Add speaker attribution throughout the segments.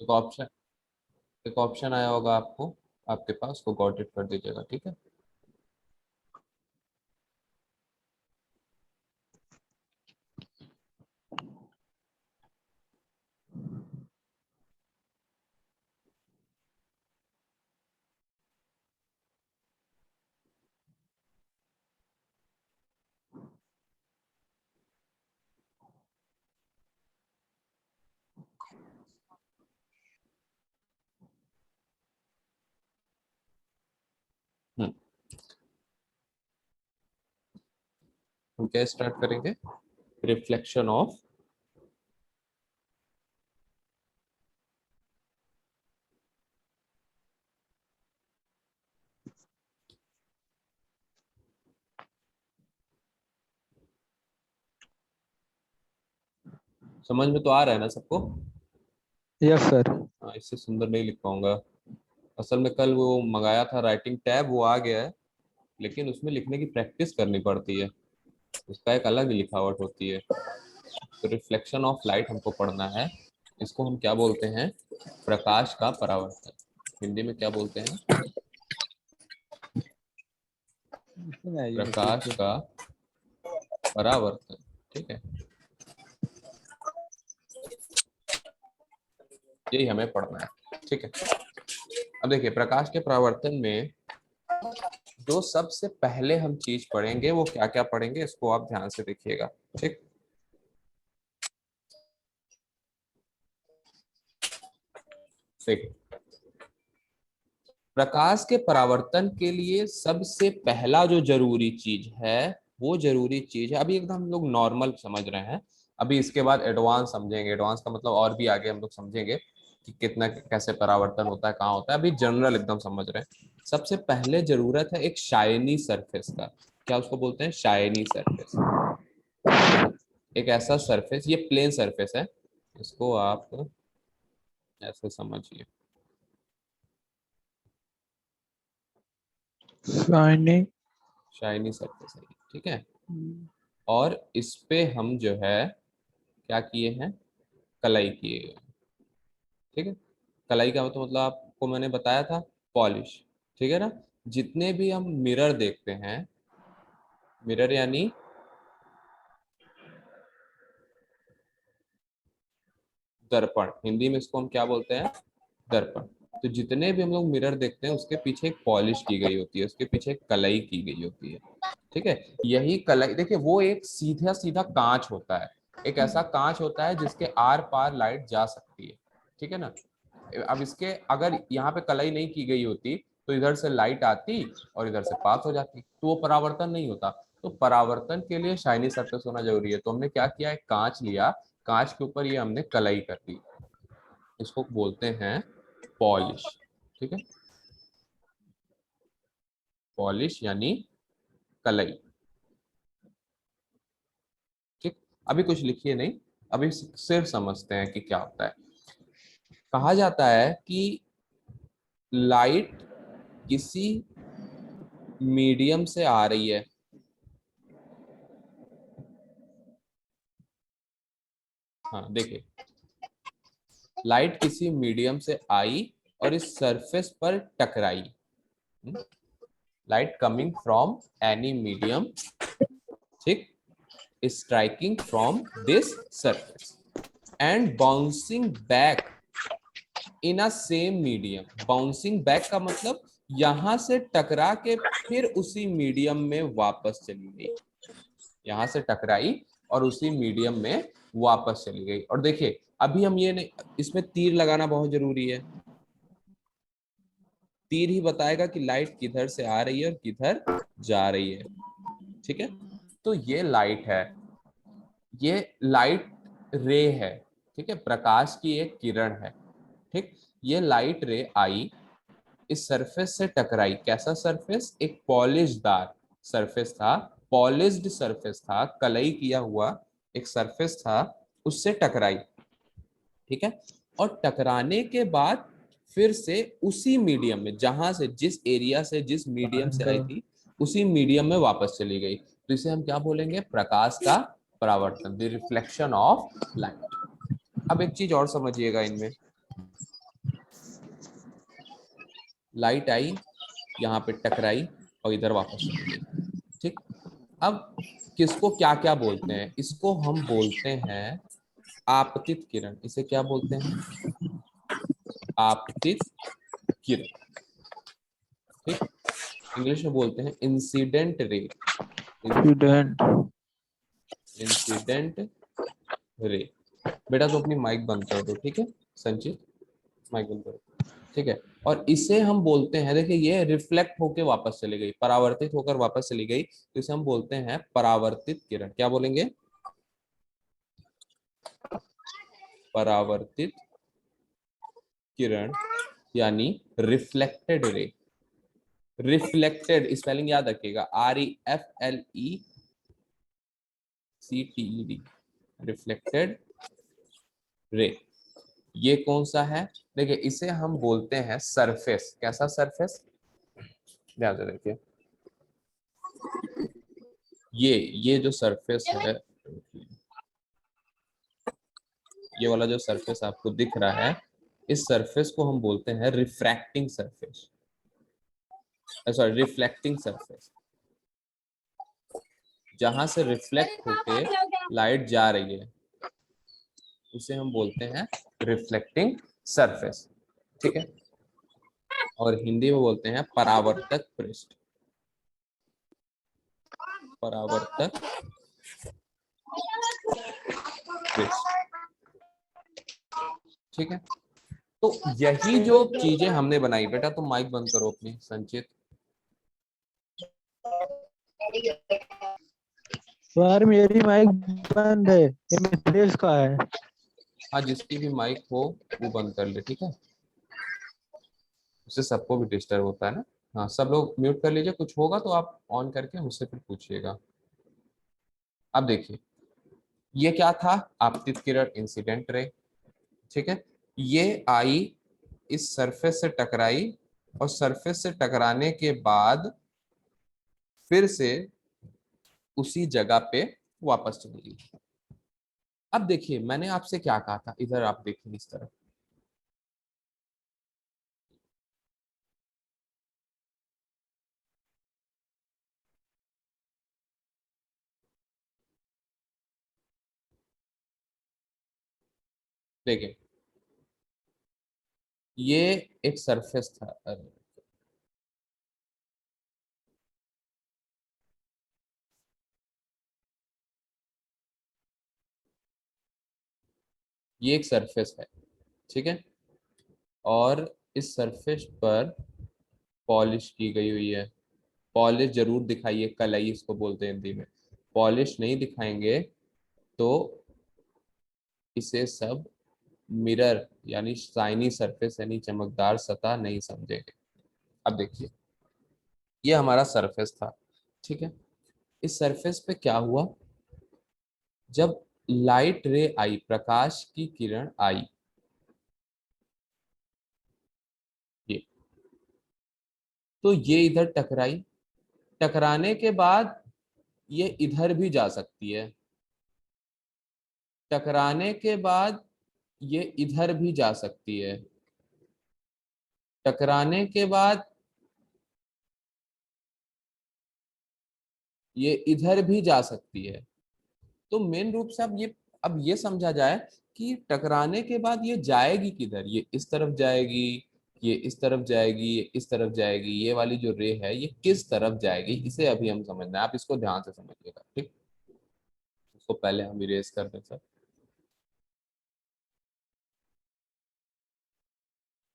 Speaker 1: एक ऑप्शन एक ऑप्शन आया होगा आपको, आपके पास, उसको गॉट इट कर दीजिएगा, ठीक है। हम्म। हम क्या स्टार्ट करेंगे? रिफ्लेक्शन ऑफ, समझ में तो आ रहा है ना सबको?
Speaker 2: Yes sir.
Speaker 1: हाँ, इससे सुंदर नहीं लिख पाऊंगा। असल में कल वो मंगाया था राइटिंग टैब, वो आ गया है, लेकिन उसमें लिखने की प्रैक्टिस करनी पड़ती है, उसका एक अलग ही लिखावट होती है। तो रिफ्लेक्शन ऑफ लाइट हमको पढ़ना है। इसको हम क्या बोलते हैं? प्रकाश का परावर्तन। हिंदी में क्या बोलते हैं? प्रकाश का परावर्तन, ठीक है। यही हमें पढ़ना है, ठीक है। अब देखिए, प्रकाश के परावर्तन में जो सबसे पहले हम चीज पढ़ेंगे वो क्या क्या पढ़ेंगे, इसको आप ध्यान से देखिएगा, ठीक। देखिए, प्रकाश के परावर्तन के लिए सबसे पहला जो जरूरी चीज है, वो जरूरी चीज है, अभी एकदम हम लोग नॉर्मल समझ रहे हैं, अभी इसके बाद एडवांस समझेंगे। एडवांस का मतलब और भी आगे हम लोग समझेंगे कि कितना कैसे परावर्तन होता है, कहाँ होता है, अभी जनरल एकदम समझ रहे हैं। सबसे पहले जरूरत है एक शाइनी सरफेस का। क्या उसको बोलते हैं? शाइनी सरफेस, ठीक है। एक ऐसा सरफेस, ये प्लेन सरफेस है, इसको आप ऐसे समझिए।
Speaker 2: शाइनिंग।
Speaker 1: शाइनी सरफेस है ये, ठीक है। और इस पे हम जो है क्या किए हैं? कलाई किए हैं, ठीक है। कलाई का मतलब आपको मैंने बताया था, पॉलिश, ठीक है ना। जितने भी हम मिरर देखते हैं, मिरर यानी दर्पण, हिंदी में इसको हम क्या बोलते हैं? दर्पण। तो जितने भी हम लोग मिरर देखते हैं उसके पीछे एक पॉलिश की गई होती है, उसके पीछे एक कलाई की गई होती है, ठीक है। यही कलाई, देखिए, वो एक सीधा सीधा कांच होता है, एक ऐसा कांच होता है जिसके आर पार लाइट जा सकती है, ठीक है ना। अब इसके अगर यहाँ पे कलाई नहीं की गई होती तो इधर से लाइट आती और इधर से पास हो जाती, तो वो परावर्तन नहीं होता। तो परावर्तन के लिए शाइनी सरफेस होना जरूरी है, तो हमने क्या किया, एक कांच लिया, कांच के ऊपर ये हमने कलाई कर दी, इसको बोलते हैं पॉलिश, ठीक है। पॉलिश यानी कलई, ठीक। अभी कुछ लिखिए नहीं, अभी सिर्फ समझते हैं कि क्या होता है। कहा जाता है कि लाइट किसी मीडियम से आ रही है, हाँ देखिए, लाइट किसी मीडियम से आई और इस सरफेस पर टकराई। Light coming from any medium, ठीक, striking from this surface and bouncing back in a same medium. Bouncing back का मतलब यहां से टकरा के फिर उसी मीडियम में वापस चली गई, यहां से टकराई और उसी मीडियम में वापस चली गई। और देखिए, अभी हम ये नहीं, इसमें तीर लगाना बहुत जरूरी है, तीर ही बताएगा कि लाइट किधर से आ रही है और किधर जा रही है, ठीक है। तो ये लाइट है, ये लाइट रे है, ठीक है, प्रकाश की एक किरण है, ठीक। ये लाइट रे आई, इस सरफेस से टकराई, कैसा सरफेस? एक पॉलिशदार सरफेस था, पॉलिश्ड सरफेस था, कलई किया हुआ एक सरफेस था, उससे टकराई, ठीक है। और टकराने के बाद फिर से उसी मीडियम में, जहां से, जिस एरिया से, जिस मीडियम से आई थी, उसी मीडियम में वापस चली गई, तो इसे हम क्या बोलेंगे? प्रकाश का परावर्तन, द रिफ्लेक्शन ऑफ लाइट। अब एक चीज और समझिएगा इनमें, लाइट आई, यहाँ पे टकराई और इधर वापस चली गई। ठीक। अब किसको क्या क्या बोलते हैं? इसको हम बोलते हैं आपतित किरण। इसे क्या बोलते हैं? आपतित किरण। ठीक। इंग्लिश में बोलते हैं incident ray.
Speaker 2: Student.
Speaker 1: Incident ray. बेटा तो अपनी माइक बंद कर दो, ठीक है संचित, माइक बंद करो। ठीक है। और इसे हम बोलते हैं, देखिए ये रिफ्लेक्ट होके वापस चली गई, परावर्तित होकर वापस चली गई, तो इसे हम बोलते हैं परावर्तित किरण। क्या बोलेंगे? परावर्तित किरण यानी रिफ्लेक्टेड रे। रिफ्लेक्टेड स्पेलिंग याद रखिएगा, REFLECTED, रिफ्लेक्टेड रे। ये कौन सा है? देखिए इसे हम बोलते हैं सरफेस। कैसा सरफेस? ध्यान से देखिए, ये जो सरफेस है, ये वाला जो सरफेस आपको दिख रहा है, इस सरफेस को हम बोलते हैं refracting surface, sorry reflecting surface. जहां से रिफ्लेक्ट होके लाइट जा रही है उसे हम बोलते हैं रिफ्लेक्टिंग सरफेस। ठीक है। और हिंदी में बोलते हैं परावर्तक पृष्ठ। परावर्तक पृष्ठ। ठीक है। तो यही जो चीजें हमने बनाई, बेटा तुम माइक बंद करो अपनी, संचित।
Speaker 2: यार मेरी माइक बंद है, ये मिथिलेश का है।
Speaker 1: हाँ, जिसकी भी माइक हो वो बंद कर ले, ठीक है। उससे सबको भी डिस्टर्ब होता है ना। हाँ, सब लोग म्यूट कर लीजिए, कुछ होगा तो आप ऑन करके मुझसे फिर पूछिएगा। अब देखिए, ये क्या था? आपतित किरण, इंसिडेंट रे। ठीक है। ये आई, इस सरफेस से टकराई, और सरफेस से टकराने के बाद फिर से उसी जगह पे वापस चली गई। अब देखिए मैंने आपसे क्या कहा था, इधर आप देखिए इस तरफ। देखिए ये एक सरफेस था, ये एक सरफेस है। ठीक है। और इस सरफेस पर पॉलिश की गई हुई है। पॉलिश जरूर दिखाइए, कलई इसको बोलते हैं हिंदी में। पॉलिश नहीं दिखाएंगे तो इसे सब मिरर यानी शाइनी सरफेस यानी चमकदार सतह नहीं समझेंगे। अब देखिए, ये हमारा सरफेस था। ठीक है। इस सरफेस पे क्या हुआ? जब लाइट रे आई, प्रकाश की किरण आई, ये तो ये इधर टकराई। टकराने के बाद ये इधर भी जा सकती है। टकराने के बाद ये इधर भी जा सकती है। टकराने के बाद ये इधर भी जा सकती है। तो मेन रूप से अब ये समझा जाए कि टकराने के बाद ये जाएगी किधर। ये इस तरफ जाएगी, ये इस तरफ जाएगी, ये इस तरफ जाएगी। ये वाली जो रे है ये किस तरफ जाएगी, इसे अभी हम समझना है। आप इसको ध्यान से समझिएगा, ठीक। इसको पहले हम इरेज कर दें सर।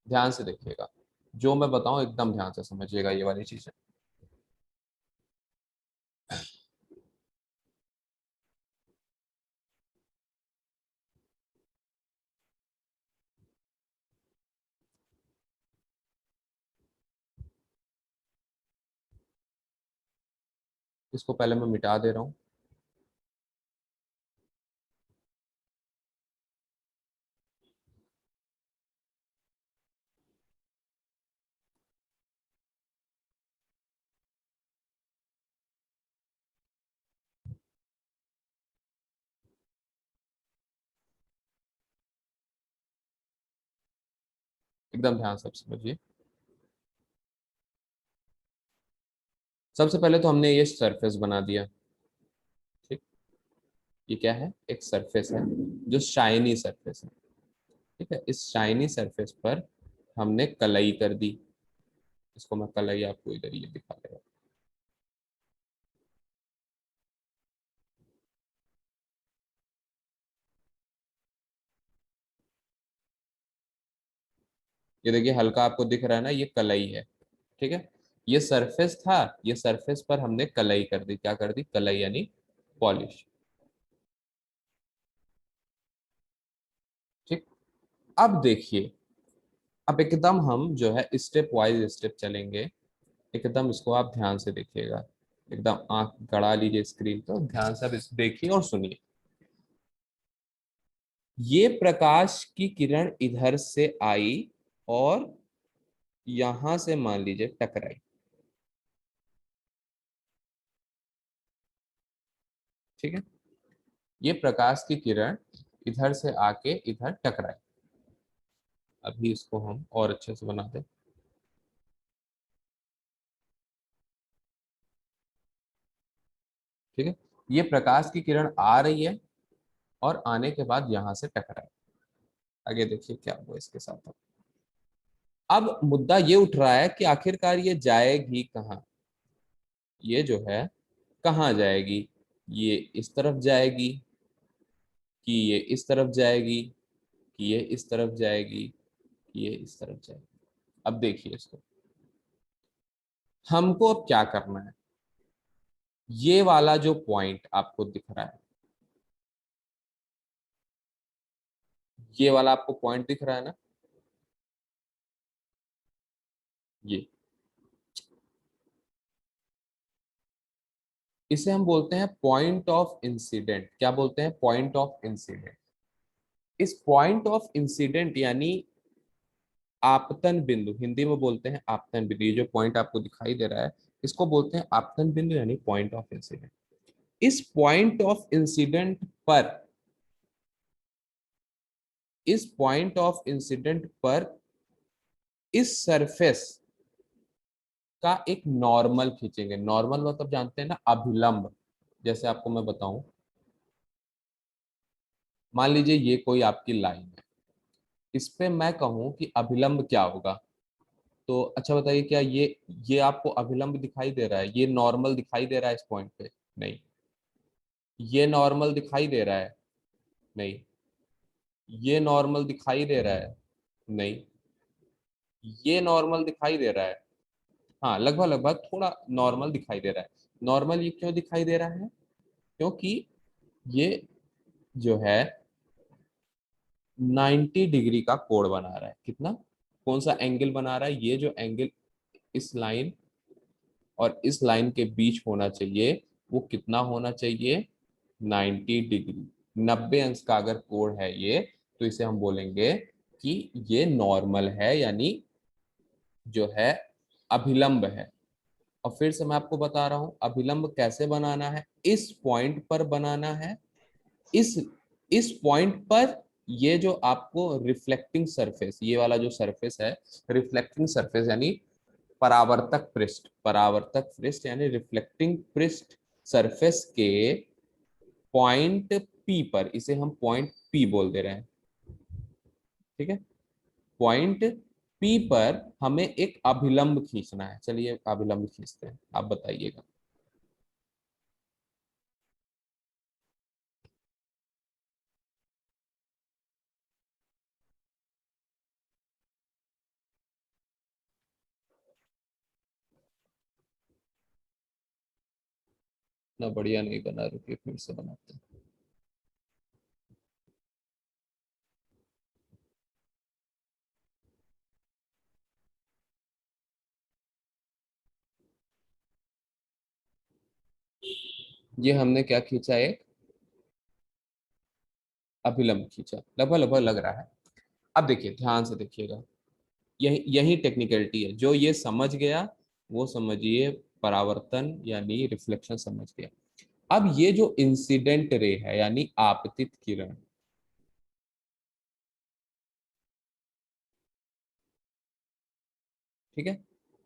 Speaker 1: ध्यान से देखिएगा, जो मैं बताऊं एकदम ध्यान से समझिएगा ये वाली चीजें। इसको पहले मैं मिटा दे रहा हूँ। एकदम ध्यान से समझिए। सबसे पहले तो हमने ये सरफेस बना दिया। ठीक, ये क्या है, एक सरफेस है जो शाइनी सरफेस है। ठीक है, इस शाइनी सरफेस पर हमने कलई कर दी। इसको मैं कलई आपको इधर ये दिखा दे रहा हूं। ये देखिए हल्का आपको दिख रहा है ना, ये कलई है। ठीक है, ये सरफेस था, ये सरफेस पर हमने कलई कर दी। क्या कर दी, कलई यानी पॉलिश। ठीक, अब देखिए, अब एकदम हम जो है स्टेप वाइज स्टेप चलेंगे। एकदम इसको आप ध्यान से देखिएगा, एकदम आंख गड़ा लीजिए स्क्रीन पर, ध्यान से आप इस देखिए और सुनिए। ये प्रकाश की किरण इधर से आई और यहां से मान लीजिए टकराई। ठीक है, ये प्रकाश की किरण इधर से आके इधर टकराई। अभी इसको हम और अच्छे से बना दें। ठीक है, ये प्रकाश की किरण आ रही है और आने के बाद यहां से टकराई। आगे देखिए क्या हुआ इसके साथ। अब मुद्दा ये उठ रहा है कि आखिरकार ये जाएगी कहाँ। ये जो है कहाँ जाएगी, ये इस तरफ जाएगी कि ये इस तरफ जाएगी, कि ये इस तरफ जाएगी, कि ये इस तरफ जाएगी। अब देखिए इसको, हमको अब क्या करना है। ये वाला जो पॉइंट आपको दिख रहा है, ये वाला आपको पॉइंट दिख रहा है ना, ये, इसे हम बोलते हैं पॉइंट ऑफ इंसिडेंट। क्या बोलते हैं, पॉइंट ऑफ इंसिडेंट। इस पॉइंट ऑफ इंसिडेंट यानी आपतन बिंदु, हिंदी में बोलते हैं आपतन बिंदु। ये जो पॉइंट आपको दिखाई दे रहा है, इसको बोलते हैं आपतन बिंदु यानी पॉइंट ऑफ इंसिडेंट। इस पॉइंट ऑफ इंसिडेंट पर, इस पॉइंट ऑफ इंसिडेंट पर इस सरफेस का एक नॉर्मल खींचेंगे। नॉर्मल मतलब जानते हैं ना, अभिलंब। जैसे आपको मैं बताऊं, मान लीजिए ये कोई आपकी लाइन है, इस पे मैं कहूं कि अभिलंब क्या होगा। तो अच्छा बताइए, क्या ये आपको अभिलंब दिखाई दे रहा है, ये नॉर्मल दिखाई दे रहा है इस पॉइंट पे? नहीं। ये नॉर्मल दिखाई दे रहा है? नहीं। ये नॉर्मल दिखाई दे रहा है? नहीं। ये नॉर्मल दिखाई दे रहा है? हाँ, लगभग लगभग थोड़ा नॉर्मल दिखाई दे रहा है। नॉर्मल ये क्यों दिखाई दे रहा है, क्योंकि ये जो है 90 डिग्री का कोण बना रहा है। कितना, कौन सा एंगल बना रहा है, ये जो एंगल इस लाइन और इस लाइन के बीच होना चाहिए, वो कितना होना चाहिए, 90 डिग्री। 90 अंश का अगर कोण है ये, तो इसे हम बोलेंगे कि ये नॉर्मल है, यानी जो है अभिलंब है। और फिर से मैं आपको बता रहा हूं, अभिलंब कैसे बनाना है, इस पॉइंट पर बनाना है। इस इस पॉइंट पर ये जो आपको रिफ्लेक्टिंग सरफेस, ये वाला जो सरफेस है, रिफ्लेक्टिंग सरफेस यानी परावर्तक पृष्ठ, परावर्तक पृष्ठ यानी रिफ्लेक्टिंग पृष्ठ, सरफेस के पॉइंट पी पर, इसे हम पॉइंट पी बोल दे रहे हैं। ठीक है, पॉइंट पी पर हमें एक अभिलंब खींचना है। चलिए अभिलंब खींचते हैं, आप बताइएगा। ना बढ़िया नहीं बना, रुकिए फिर से बनाते हैं। ये हमने क्या खींचा, एक अभिलंब खींचा, लगभग लगभग लग रहा है। अब देखिए ध्यान से देखिएगा, यही यही टेक्निकलिटी है। जो ये समझ गया वो समझिए परावर्तन यानी रिफ्लेक्शन समझ गया। अब ये जो इंसिडेंट रे है यानी आपतित किरण, ठीक है,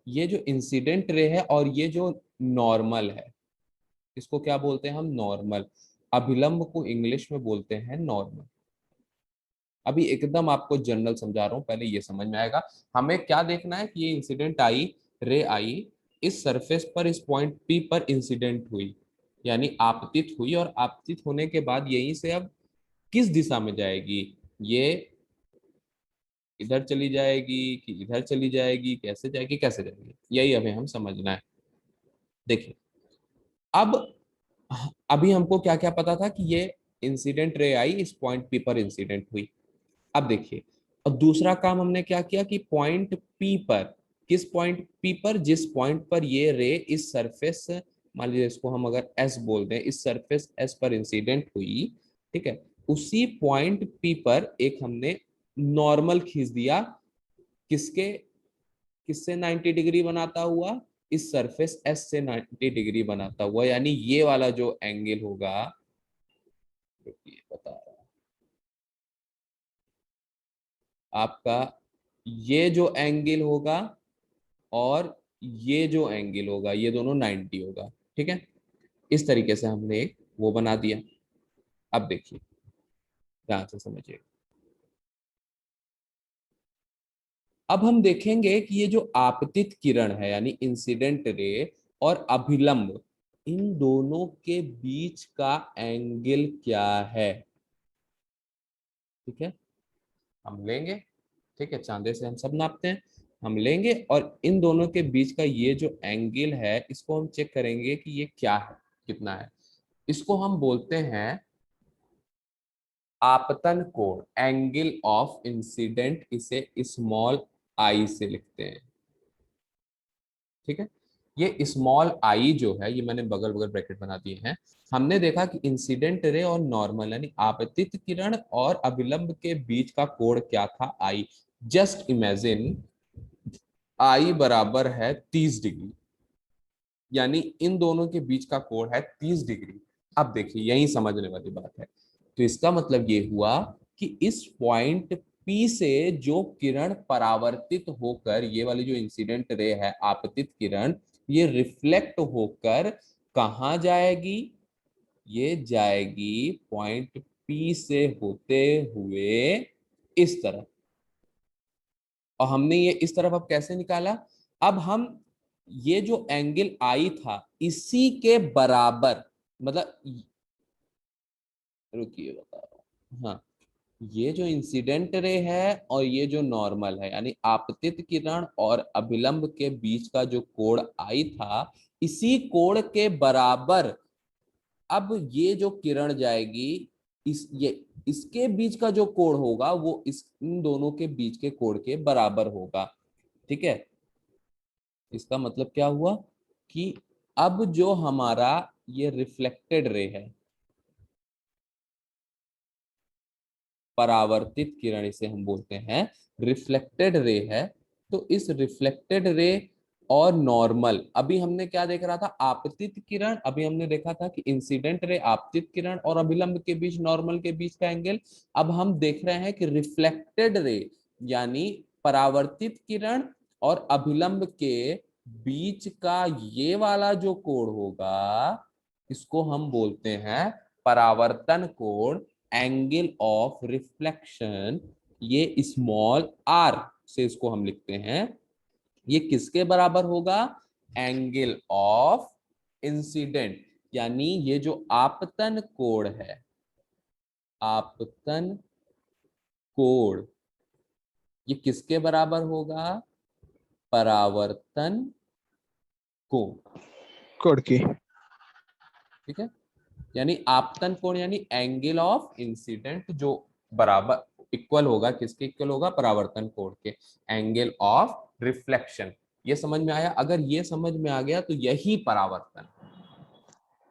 Speaker 1: ये जो इंसिडेंट रे है और ये जो नॉर्मल है। इसको क्या बोलते हैं हम? नॉर्मल। अभिलंब को इंग्लिश में बोलते हैं नॉर्मल। अभी एकदम आपको जनरल समझा रहा हूं, पहले ये समझ में आएगा। हमें क्या देखना है कि ये इंसिडेंट आई, रे आई, इस सरफेस पर, इस पॉइंट पी पर इंसिडेंट हुई, यानी आपतित हुई, और आपतित होने के बाद यहीं से अब किस दिशा में जाएगी? ये इधर चली जाएगी कि इधर चली जाएगी, कैसे जाएगी, कैसे जाएगी, यही हमें हम समझना है। देखिए, अब अभी हमको क्या क्या पता था कि ये इंसिडेंट रे आई, इस पॉइंट पी पर इंसिडेंट हुई। अब देखिए, और दूसरा काम हमने क्या किया कि पॉइंट पी पर, किस पॉइंट पी पर? जिस पॉइंट पर ये रे इस सरफेस, मान लीजिए इसको हम अगर एस बोल दें, इस सरफेस एस पर इंसिडेंट हुई, ठीक है, उसी पॉइंट पी पर एक हमने नॉर्मल खींच दिया। किसके? किससे 90 डिग्री बनाता हुआ? इस सरफेस एस से 90 डिग्री बनाता हुआ, यानी ये वाला जो एंगल होगा, ये बता रहा हूं आपका, ये जो एंगल होगा और ये जो एंगल होगा, ये दोनों 90 होगा। ठीक है, इस तरीके से हमने एक वो बना दिया। अब देखिए, ध्यान से समझिए। अब हम देखेंगे कि ये जो आपतित किरण है, यानी इंसिडेंट रे, और अभिलंब, इन दोनों के बीच का एंगल क्या है। ठीक है, हम लेंगे, ठीक है, चांदे से हम सब नापते हैं, हम लेंगे और इन दोनों के बीच का ये जो एंगल है, इसको हम चेक करेंगे कि ये क्या है, कितना है। इसको हम बोलते हैं आपतन कोण, एंगल ऑफ इंसिडेंट, इसे स्मॉल आई से लिखते हैं। ठीक है, ये स्मॉल आई जो है, ये मैंने बगल बगल ब्रैकेट बना दिए हैं। हमने देखा कि इंसिडेंट रे और नॉर्मल, यानी आपतित किरण और अभिलंब के बीच का कोण क्या था? आई। जस्ट इमेजिन, आई बराबर है 30 डिग्री, यानी इन दोनों के बीच का कोण है 30 डिग्री। अब देखिए, यही समझने वाली बात है। तो इसका मतलब ये हुआ कि इस पॉइंट पी से जो किरण परावर्तित होकर, ये वाली जो इंसिडेंट रे है, आपतित किरण, ये रिफ्लेक्ट होकर कहाँ जाएगी? ये जाएगी पॉइंट पी से होते हुए इस तरफ। और हमने ये इस तरफ अब कैसे निकाला? अब हम ये जो एंगल आई था, इसी के बराबर, मतलब, रुकिए बता रहा हूं, हाँ, ये जो इंसिडेंट रे है और ये जो नॉर्मल है, यानी आपतित किरण और अभिलंब के बीच का जो कोण आई था, इसी कोण के बराबर अब ये जो किरण जाएगी, ये इसके बीच का जो कोण होगा वो इस इन दोनों के बीच के कोण के बराबर होगा। ठीक है, इसका मतलब क्या हुआ कि अब जो हमारा ये रिफ्लेक्टेड रे है, परावर्तित किरण इसे हम बोलते हैं, रिफ्लेक्टेड रे है, तो इस रिफ्लेक्टेड रे और नॉर्मल, अभी हमने क्या देख रहा था? आपतित किरण। अभी हमने देखा था कि इंसिडेंट रे, आपतित किरण और अभिलंब के बीच, नॉर्मल के बीच का एंगल। अब हम देख रहे हैं कि रिफ्लेक्टेड रे, यानी परावर्तित किरण और अभिलंब के बीच का ये वाला जो कोण होगा, इसको हम बोलते हैं परावर्तन कोण, एंगल ऑफ रिफ्लेक्शन। ये स्मॉल आर से इसको हम लिखते हैं। ये किसके बराबर होगा? एंगल ऑफ इंसिडेंट, यानी ये जो आपतन कोण है, आपतन कोण, ये किसके बराबर होगा? परावर्तन कोण।
Speaker 2: कोड की।
Speaker 1: ठीक है, यानी आपतन कोण यानी एंगल ऑफ इंसिडेंट, जो बराबर इक्वल होगा, किसके इक्वल होगा? परावर्तन कोण के। एंगल ऑफ रिफ्लेक्शन, ये समझ में आया? अगर ये समझ में आ गया तो यही परावर्तन।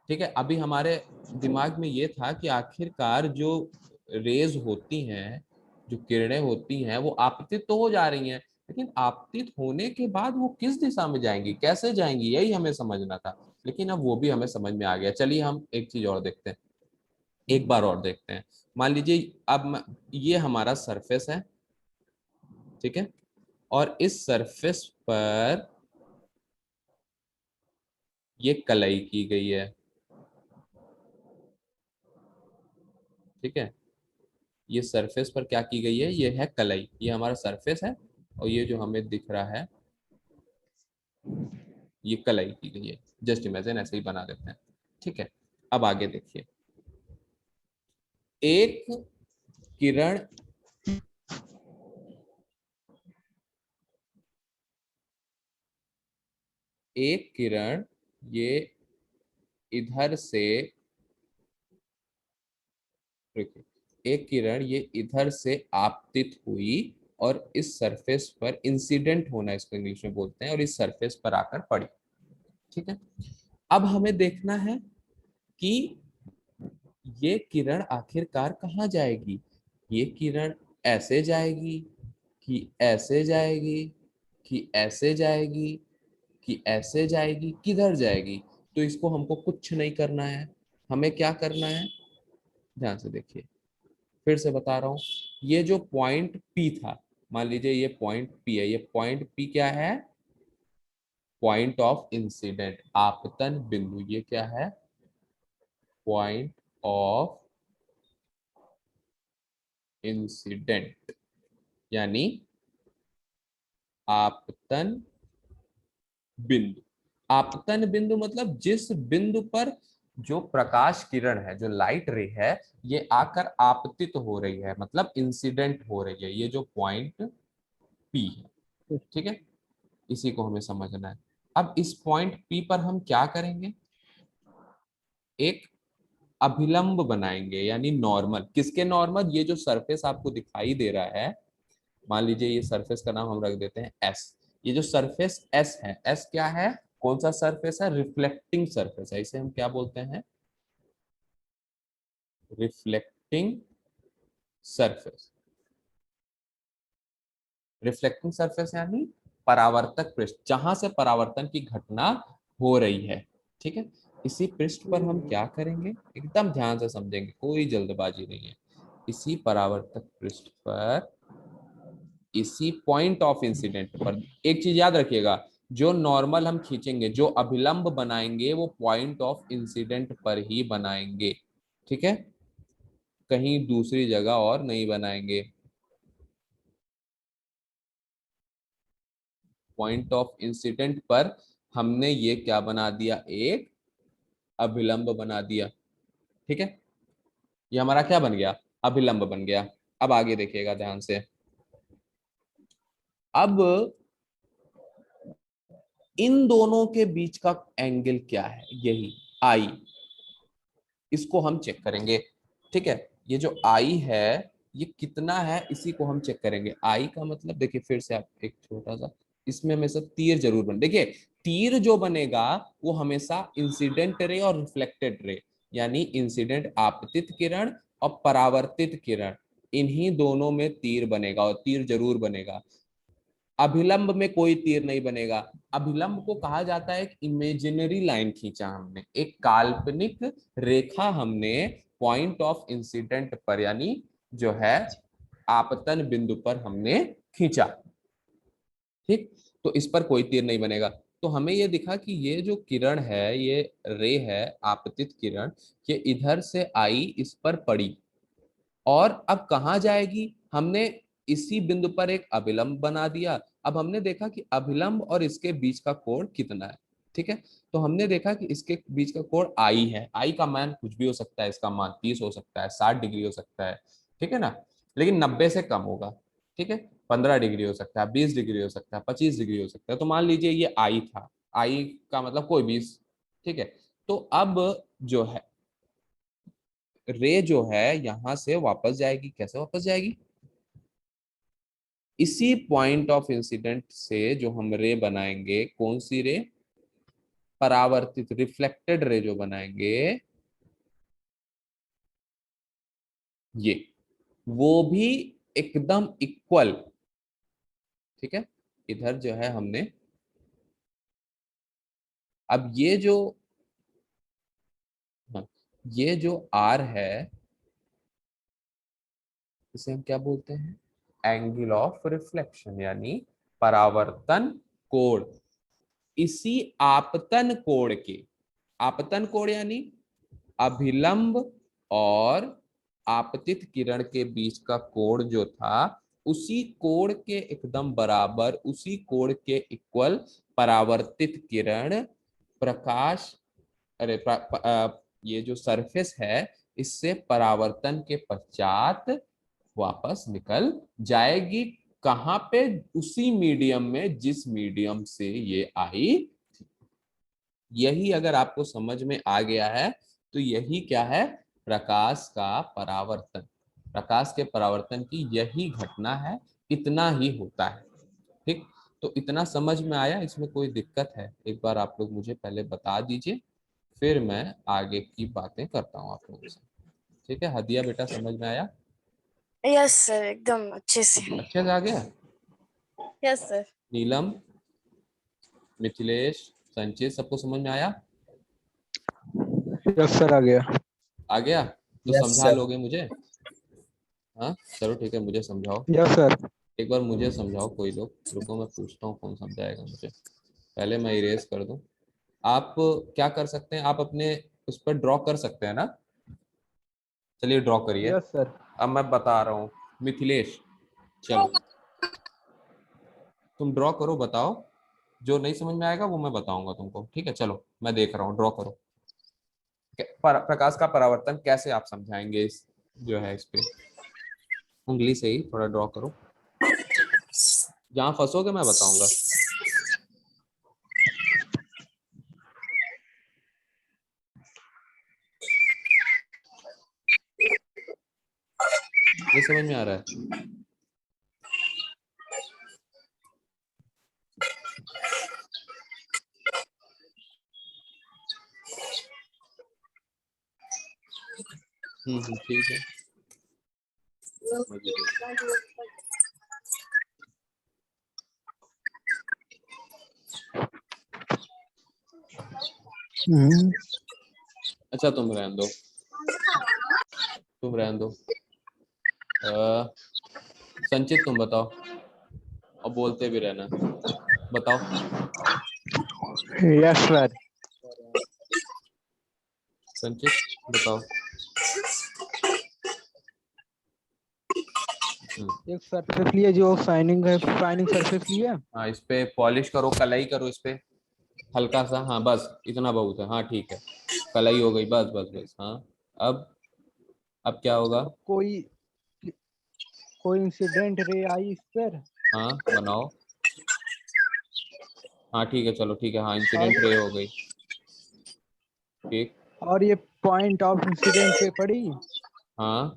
Speaker 1: ठीक है, अभी हमारे दिमाग में ये था कि आखिरकार जो रेज होती हैं, जो किरणें होती हैं, वो आपतित तो हो जा रही हैं, लेकिन आपतित होने के बाद वो किस दिशा में जाएंगी, कैसे जाएंगी, यही हमें समझना था। लेकिन अब वो भी हमें समझ में आ गया। चलिए हम एक चीज और देखते हैं, एक बार और देखते हैं। मान लीजिए अब ये हमारा सरफेस है, ठीक है, और इस सरफेस पर ये कलई की गई है, ठीक है। ये सरफेस पर क्या की गई है, ये है कलई, ये हमारा सरफेस है, और ये जो हमें दिख रहा है ये कलई की गई है। जस्ट इमेजिन ऐसे ही बना देते हैं, ठीक है। अब आगे देखिए, एक किरण एक किरण ये इधर से, देखिए एक किरण ये इधर से आपतित हुई और इस सरफेस पर इंसिडेंट होना इसको इंग्लिश में बोलते हैं, और इस सरफेस पर आकर पड़ी, ठीक है। अब हमें देखना है कि ये किरण आखिरकार कहाँ जाएगी। ये किरण ऐसे जाएगी कि ऐसे जाएगी कि ऐसे जाएगी कि ऐसे जाएगी, किधर जाएगी। तो इसको हमको कुछ नहीं करना है, हमें क्या करना है, ध्यान से देखिए, फिर से बता रहा हूं। ये जो पॉइंट पी था, मान लीजिए ये पॉइंट पी है, ये पॉइंट पी क्या है, पॉइंट ऑफ इंसिडेंट, आपतन बिंदु। ये क्या है, पॉइंट ऑफ इंसिडेंट, यानी आपतन बिंदु। आपतन बिंदु मतलब जिस बिंदु पर जो प्रकाश किरण है, जो लाइट रे है, ये आकर आपतित हो रही है, मतलब इंसिडेंट हो रही है, ये जो पॉइंट पी है, ठीक है। इसी को हमें समझना है। अब इस पॉइंट पी पर हम क्या करेंगे, एक अभिलंब बनाएंगे, यानी नॉर्मल। किसके नॉर्मल, ये जो सरफेस आपको दिखाई दे रहा है, मान लीजिए ये सरफेस का नाम हम रख देते हैं एस। ये जो सरफेस एस है, एस क्या है, कौन सा सरफेस है, रिफ्लेक्टिंग सरफेस है, इसे हम क्या बोलते हैं, रिफ्लेक्टिंग सरफेस। रिफ्लेक्टिंग सरफेस यानी परावर्तक पृष्ठ, जहां से परावर्तन की घटना हो रही है, ठीक है। इसी पृष्ठ पर हम क्या करेंगे, एकदम ध्यान से समझेंगे, कोई जल्दबाजी नहीं है। इसी परावर्तक पृष्ठ पर, इसी पॉइंट ऑफ इंसिडेंट पर, एक चीज याद रखिएगा, जो नॉर्मल हम खींचेंगे, जो अभिलंब बनाएंगे, वो पॉइंट ऑफ इंसिडेंट पर ही बनाएंगे, ठीक है, कहीं दूसरी जगह और नहीं बनाएंगे। पॉइंट ऑफ इंसिडेंट पर हमने ये क्या बना दिया, एक अभिलंब बना दिया, ठीक है। ये हमारा क्या बन गया, अभिलंब बन गया। अब आगे देखिएगा ध्यान से। अब इन दोनों के बीच का एंगल क्या है, यही आई, इसको हम चेक करेंगे, ठीक है। ये जो आई है ये कितना है, इसी को हम चेक करेंगे। आई का मतलब देखिए, फिर से आप एक छोटा सा, इसमें हमेशा तीर जरूर बने, देखिए तीर जो बनेगा वो हमेशा इंसिडेंट रे और रिफ्लेक्टेड रे, यानी इंसिडेंट आपतित किरण और परावर्तित किरण, इन्हीं दोनों में तीर बनेगा, और तीर जरूर बनेगा। अभिलंब में कोई तीर नहीं बनेगा। अभिलंब को कहा जाता है एक इमेजिनरी लाइन खींचा हमने, एक काल्पनिक रेखा हमने पॉइंट ऑफ इंसिडेंट पर, यानी जो है आपतन बिंदु पर हमने खींचा, ठीक। तो इस पर कोई तीर नहीं बनेगा। तो हमें ये दिखा कि ये जो किरण है, ये रे है, आपतित किरण, ये इधर से आई, इस पर पड़ी, और अब कहाँ जाएगी, हमने इसी बिंदु पर एक अभिलंब बना दिया। अब हमने देखा कि अभिलंब और इसके बीच का कोण कितना है, ठीक है। तो हमने देखा कि इसके बीच का कोण आई है, आई का मान कुछ भी हो सकता है, इसका मान 30 हो सकता है, 60 डिग्री हो सकता है, ठीक है ना, लेकिन 90 से कम होगा, ठीक है। 15 डिग्री हो सकता है, 20 डिग्री हो सकता है, 25 डिग्री हो सकता है। तो मान लीजिए ये आई था, आई का मतलब कोई भी, ठीक है। तो अब जो है रे जो है यहां से वापस जाएगी, कैसे वापस जाएगी, इसी पॉइंट ऑफ इंसिडेंट से जो हम रे बनाएंगे, कौन सी रे, परावर्तित रिफ्लेक्टेड रे जो बनाएंगे, ये वो भी एकदम इक्वल, ठीक है। इधर जो है हमने, अब ये जो, हाँ, ये जो आर है, इसे हम क्या बोलते हैं, एंगल ऑफ रिफ्लेक्शन, यानी परावर्तन कोण। इसी आपतन कोण के, आपतन कोण यानी अभिलंब और आपतित किरण के बीच का कोण जो था, उसी कोण के एकदम बराबर, उसी कोण के इक्वल परावर्तित किरण प्रकाश, अरे ये जो सरफेस है इससे परावर्तन के पश्चात वापस निकल जाएगी। कहां पे? उसी मीडियम में जिस मीडियम से ये आई। यही अगर आपको समझ में आ गया है तो यही क्या है? प्रकाश का परावर्तन। प्रकाश के परावर्तन की यही घटना है, इतना ही होता है। ठीक, तो इतना समझ में आया? इसमें कोई दिक्कत है? एक बार आप लोग मुझे पहले बता दीजिए, फिर मैं आगे की बातें करता हूँ आप लोगों से। ठीक है, हदिया बेटा समझ में आया?
Speaker 3: यस सर, एकदम अच्छे से।
Speaker 1: अच्छे से आ गया?
Speaker 3: Yes sir.
Speaker 1: नीलम, मिथिलेश, संचित, सबको समझ में आया?
Speaker 2: यस सर, आ गया।
Speaker 1: आ गया तो
Speaker 2: यस
Speaker 1: समझा
Speaker 2: सर।
Speaker 1: लोगे मुझे? हाँ चलो ठीक है, मुझे समझाओ।
Speaker 2: Yes sir.
Speaker 1: एक बार मुझे समझाओ कोई लोग, रुको मैं पूछता हूँ कौन समझाएगा मुझे। पहले मैं इरेज कर दूं। आप क्या कर सकते हैं, आप अपने उस पर ड्रॉ कर सकते हैं ना? चलिए ड्रॉ करिए।
Speaker 2: Yes sir.
Speaker 1: अब मैं बता रहा हूँ। मिथिलेश, चलो तुम ड्रॉ करो, बताओ। जो नहीं समझ में आएगा वो मैं बताऊंगा तुमको। ठीक है, चलो मैं देख रहा हूँ, ड्रॉ करो। प्रकाश का परावर्तन कैसे आप समझाएंगे? इस जो है इस पे उंगली से ही थोड़ा ड्रॉ करो। जहां फंसोगे मैं बताऊंगा। ये समझ में आ रहा है? ठीक है। अच्छा तुम रहने दो, तुम रहने दो। संचित तुम बताओ, और बोलते भी रहना। बताओ।
Speaker 2: Yes sir.
Speaker 1: संचित बताओ।
Speaker 2: एक सरफेस लिए जो शाइनिंग है, शाइनिंग सरफेस लिए।
Speaker 1: हाँ, इस पे पॉलिश करो, कलाई करो इस पे हल्का सा। हाँ बस इतना बहुत है। हाँ ठीक है, कलाई हो गई, बस बस बस। हाँ अब क्या होगा?
Speaker 2: कोई कोई इंसिडेंट रे आई इस पर।
Speaker 1: हाँ बनाओ। हाँ ठीक है, चलो ठीक है। हाँ इंसिडेंट रे
Speaker 2: और
Speaker 1: हो गई। ठीक।
Speaker 2: और ये पॉइंट ऑफ इंसिडेंट पे पड़ी।
Speaker 1: हाँ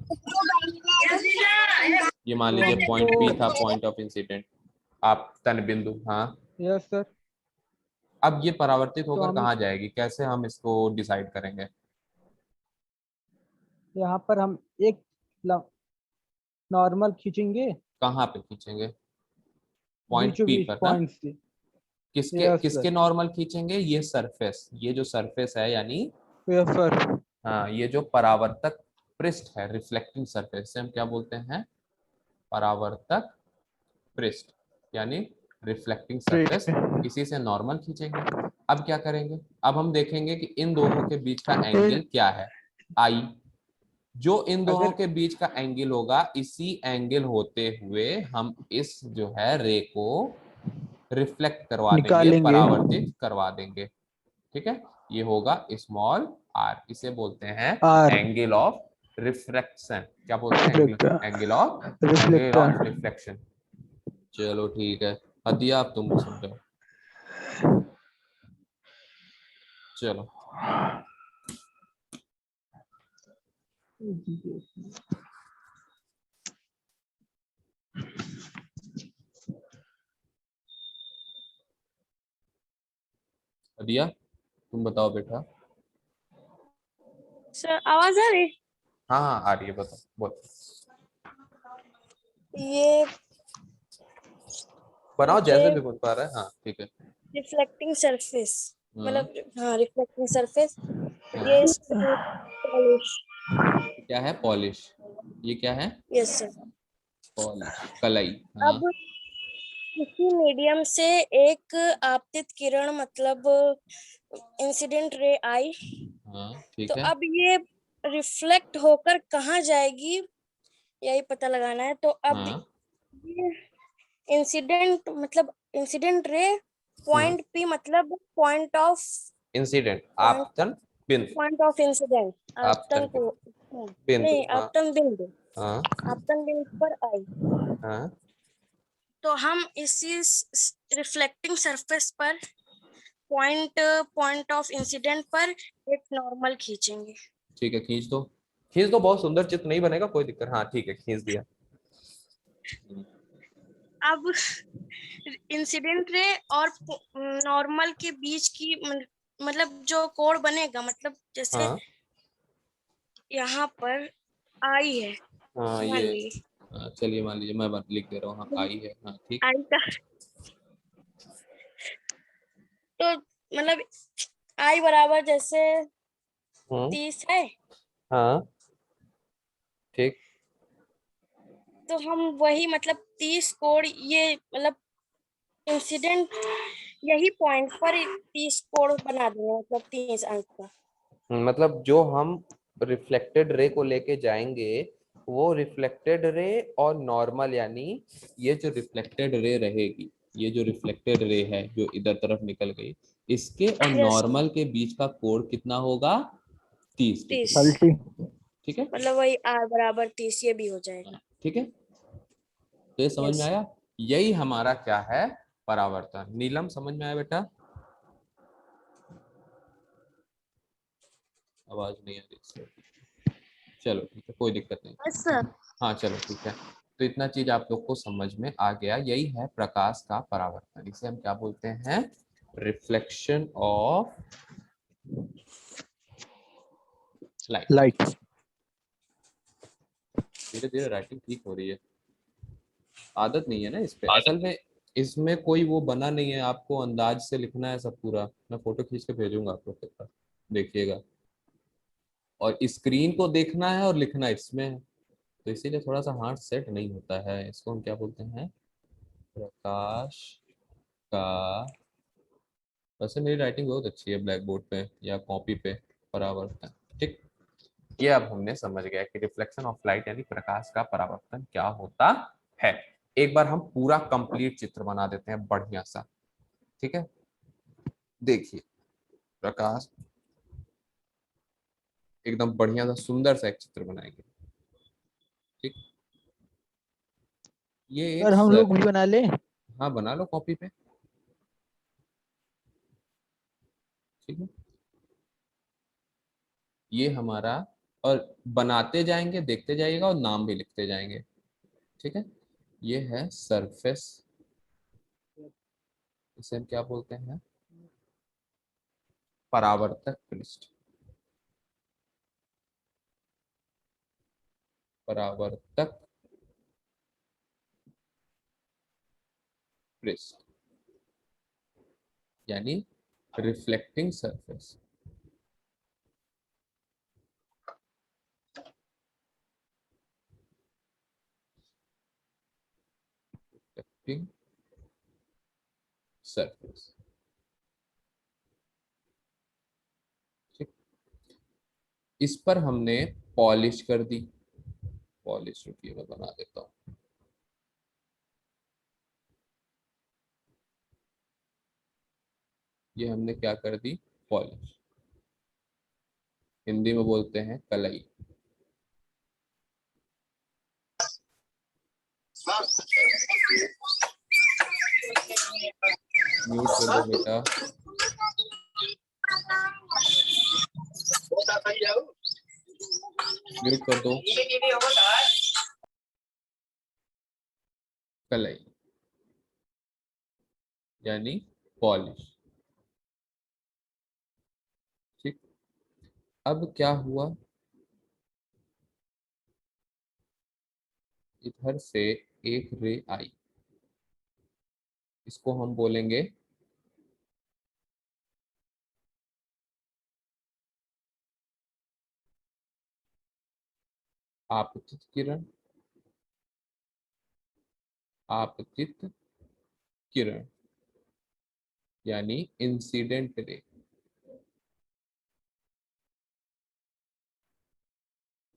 Speaker 1: ये मान
Speaker 2: तो
Speaker 1: लीजिए
Speaker 2: हमको।
Speaker 1: पॉइंट पी था, पॉइंट ऑफ इंसिडेंट, आप तन बिंदु। हाँ
Speaker 2: यस सर।
Speaker 1: अब ये परावर्तित
Speaker 2: तो
Speaker 1: होकर
Speaker 2: हम
Speaker 1: कहाँ जाएगी? कैसे हम इसको डिसाइड करेंगे?
Speaker 2: यहाँ पर हम एक नॉर्मल खींचेंगे
Speaker 1: कहाँ पे खींचेंगे? पॉइंट
Speaker 2: बीचों
Speaker 1: पी
Speaker 2: बीच
Speaker 1: पर ना?
Speaker 2: पॉइंट से।
Speaker 1: किसके
Speaker 2: यस
Speaker 1: किसके
Speaker 2: सर।
Speaker 1: नॉर्मल खींचेंगे? ये सरफेस, ये जो सरफेस है यानी,
Speaker 2: यस सर।
Speaker 1: हाँ ये जो परावर्तक पृष्ठ है, रिफ्लेक्टिंग सरफेस, से हम क्या बोलते हैं? परावर्तक पृष्ठ यानी रिफ्लेक्टिंग सरफेस। इसी से नॉर्मल खींचेंगे। अब क्या करेंगे? अब हम देखेंगे कि इन दोनों के बीच का एंगल क्या है, आई। जो इन दोनों
Speaker 2: अगर
Speaker 1: के बीच का एंगल होगा, इसी एंगल होते हुए हम इस जो है रे को रिफ्लेक्ट करवा देंगे,
Speaker 2: निकालेंगे।
Speaker 1: परावर्तित करवा देंगे। ठीक है, ये होगा स्मॉल आर। इसे बोलते हैं
Speaker 2: आर
Speaker 1: एंगल ऑफ रिफ्रैक्शन। क्या बोलते हैं?
Speaker 2: Reflector.
Speaker 1: Angle of
Speaker 2: reflector.
Speaker 1: Reflection. चलो ठीक है, हदिया आप तुम समझाओ। चलो हदिया तुम बताओ बेटा।
Speaker 3: सर आवाज आ रही?
Speaker 1: हाँ हाँ आ रही है, बताओ बोलो।
Speaker 3: ये
Speaker 1: बनाओ
Speaker 3: ये
Speaker 1: जैसे भी बन पा रहा है। हाँ ठीक है।
Speaker 3: रिफ्लेक्टिंग सरफेस,
Speaker 1: हाँ
Speaker 3: मतलब हाँ रिफ्लेक्टिंग सरफेस।
Speaker 1: हाँ।
Speaker 3: ये पॉलिश।
Speaker 1: क्या है? पॉलिश। ये क्या है?
Speaker 3: Yes sir.
Speaker 1: पॉलिश, कलाई। हाँ
Speaker 3: अब किसी मीडियम से एक आपतित किरण मतलब इंसिडेंट रे आई,
Speaker 1: हाँ
Speaker 3: तो
Speaker 1: ठीक है।
Speaker 3: अब ये रिफ्लेक्ट होकर कहाँ जाएगी यही पता लगाना है। तो अब
Speaker 1: हाँ।
Speaker 3: ये इंसिडेंट मतलब इंसिडेंट रे,
Speaker 1: हम्म।
Speaker 3: पॉइंट पी मतलब पॉइंट ऑफ
Speaker 1: इंसिडेंट,
Speaker 3: पॉइंट
Speaker 1: आपतन बिंदु।
Speaker 3: पॉइंट ऑफ इंसिडेंट
Speaker 1: आपतन
Speaker 3: आपतन को,
Speaker 1: बिंदु,
Speaker 3: नहीं
Speaker 1: हाँ।
Speaker 3: आपतन बिंदु,
Speaker 1: हाँ।
Speaker 3: आपतन बिंदु पर आई।
Speaker 1: हाँ
Speaker 3: तो हम इसी रिफ्लेक्टिंग सरफेस पर पॉइंट पॉइंट ऑफ इंसिडेंट पर एक नॉर्मल खींचेंगे।
Speaker 1: ठीक है, खींच दो। खींच दो, बहुत सुंदर चित्र नहीं बनेगा, कोई दिक्कत। हाँ ठीक है, खींच दिया।
Speaker 3: अब इंसिडेंट रे और नॉर्मल के बीच की मतलब जो कोण बनेगा, मतलब जैसे
Speaker 1: हाँ।
Speaker 3: यहाँ पर आई है,
Speaker 1: हाँ
Speaker 3: मान
Speaker 1: ये,
Speaker 3: लीजिए
Speaker 1: हाँ, चलिए मान लीजिए, मैं लिख दे रहा हूँ। हाँ आई है, हाँ ठीक।
Speaker 3: आई का, तो मतलब आई बराबर जैसे
Speaker 1: हम्म।
Speaker 3: 30 है,
Speaker 1: हाँ ठीक।
Speaker 3: तो हम वही मतलब 30 कोण, ये मतलब इंसिडेंट यही पॉइंट पर 30 कोण बना देंगे, मतलब 30 अंक का।
Speaker 1: मतलब जो हम रिफ्लेक्टेड रे को लेके जाएंगे, वो रिफ्लेक्टेड रे और नॉर्मल, यानी ये जो रिफ्लेक्टेड रे रहेगी, ये जो रिफ्लेक्टेड रे है जो इधर तरफ निकल गई, इसके और
Speaker 3: यस,
Speaker 1: नॉर्मल के बीच का कोण कितना होगा? 30 डिग्री।
Speaker 3: 30
Speaker 2: पलटी।
Speaker 1: ठीक है।
Speaker 3: मतलब वही आर बराबर 30 ये भी हो जाएगा।
Speaker 1: ठीक है, तो ये समझ में
Speaker 3: यस,
Speaker 1: आया। यही हमारा क्या है? परावर्तन। नीलम समझ में आया बेटा? आवाज नहीं आ रही इससे। चलो ठीक है, कोई दिक्कत नहीं।
Speaker 3: Yes sir.
Speaker 1: हाँ चलो ठीक है। तो इतना चीज आप लोग को समझ में आ गया। यही है प्रकाश का परावर्तन। इसे हम क्या बोलते हैं? Reflection of light.
Speaker 2: लाइट।
Speaker 1: धीरे धीरे राइटिंग ठीक हो रही है। आदत नहीं है ना इस पे असल में। इसमें कोई वो बना नहीं है, आपको अंदाज से लिखना है सब पूरा। मैं फोटो खींच के भेजूंगा आप लोग के पास, देखिएगा। और स्क्रीन को देखना है और लिखना इसमें है, तो इसीलिए थोड़ा सा हाथ सेट नहीं होता है। इसको हम क्या बोलते हैं? प्रकाश का, वैसे मेरी राइटिंग बहुत अच्छी है ब्लैक बोर्ड पे या कॉपी पे। परावर्तन। ठीक। ये अब हमने समझ गया कि रिफ्लेक्शन ऑफ लाइट यानी प्रकाश का परावर्तन क्या होता है। एक बार हम पूरा कंप्लीट चित्र बना देते हैं बढ़िया सा। ठीक है, देखिए। प्रकाश, एकदम बढ़िया सा सुंदर सा एक चित्र बनाएंगे। ठीक। ये एक
Speaker 2: सर हम
Speaker 1: सर,
Speaker 2: लोग भी बना ले।
Speaker 1: हाँ बना लो कॉपी पे। ठीक है, ये हमारा, और बनाते जाएंगे, देखते जाइएगा और नाम भी लिखते जाएंगे। ठीक है, ये है सरफेस। इसे हम क्या बोलते हैं? परावर्तक पृष्ठ। परावर्तक पृष्ठ यानी रिफ्लेक्टिंग सरफेस। Reflecting surface. ठीक। इस पर हमने पॉलिश कर दी। पॉलिश, रुकिए मैं बना देता हूँ। ये हमने क्या कर दी? पॉलिश। हिंदी में बोलते हैं कलई। म्यूट कर दो बेटा। म्यूट कर दो। कलई यानी पॉलिश। ठीक। अब क्या हुआ? इधर से एक रे आई, इसको हम बोलेंगे आपतित किरण। आपतित किरण यानी इंसिडेंट रे।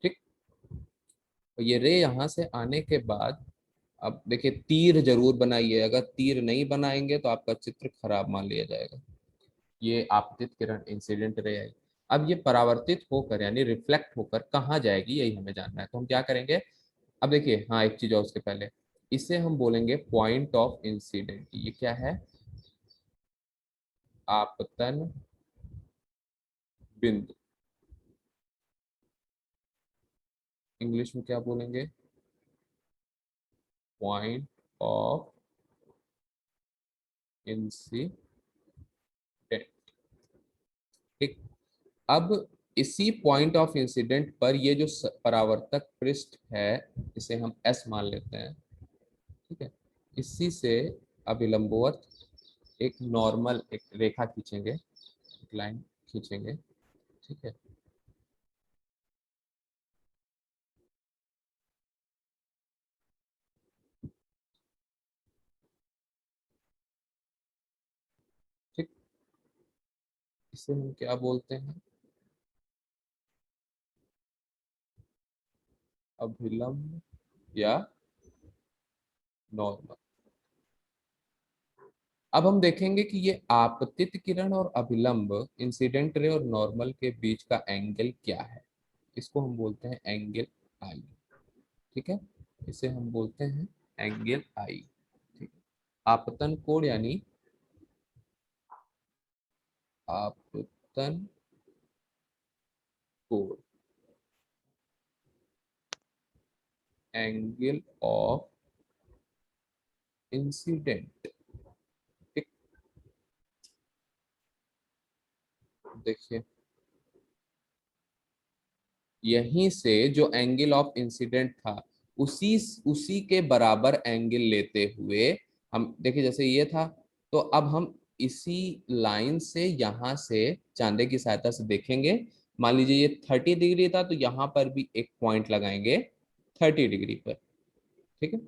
Speaker 1: ठीक, तो ये रे यहां से आने के बाद अब देखिए तीर जरूर बनाइए, अगर तीर नहीं बनाएंगे तो आपका चित्र खराब मान लिया जाएगा। ये आपतित किरण इंसिडेंट रे आई। अब ये परावर्तित होकर यानी रिफ्लेक्ट होकर कहाँ जाएगी यही हमें जानना है। तो हम क्या करेंगे, अब देखिए हाँ एक चीज और उसके पहले, इसे हम बोलेंगे पॉइंट ऑफ इंसिडेंट। ये क्या है, आपतन बिंदु। इंग्लिश में क्या बोलेंगे, पॉइंट ऑफ इंसिडेंट। ठीक, अब इसी पॉइंट ऑफ इंसिडेंट पर ये जो परावर्तक पृष्ठ है इसे हम एस मान लेते हैं। ठीक है, इसी से अभिलंबवत एक नॉर्मल एक रेखा खींचेंगे, एक लाइन खींचेंगे। ठीक है, ठीक, इसे हम क्या बोलते हैं, अभिलंब या नॉर्मल। अब हम देखेंगे कि ये आपतित किरण और अभिलंब इंसिडेंट रे और नॉर्मल के बीच का एंगल क्या है। इसको हम बोलते हैं एंगल आई। ठीक है, इसे हम बोलते हैं एंगल आई। ठीक, आपतन कोण यानी आपतन कोण, एंगल ऑफ इंसिडेंट। ठीक, देखिए यहीं से जो एंगल ऑफ इंसिडेंट था उसी उसी के बराबर एंगल लेते हुए हम देखिए, जैसे ये था तो अब हम इसी लाइन से यहाँ से चांदे की सहायता से देखेंगे। मान लीजिए ये 30 डिग्री था तो यहाँ पर भी एक पॉइंट लगाएंगे 30 डिग्री पर। ठीक है,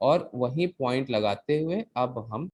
Speaker 1: और वही पॉइंट लगाते हुए अब हम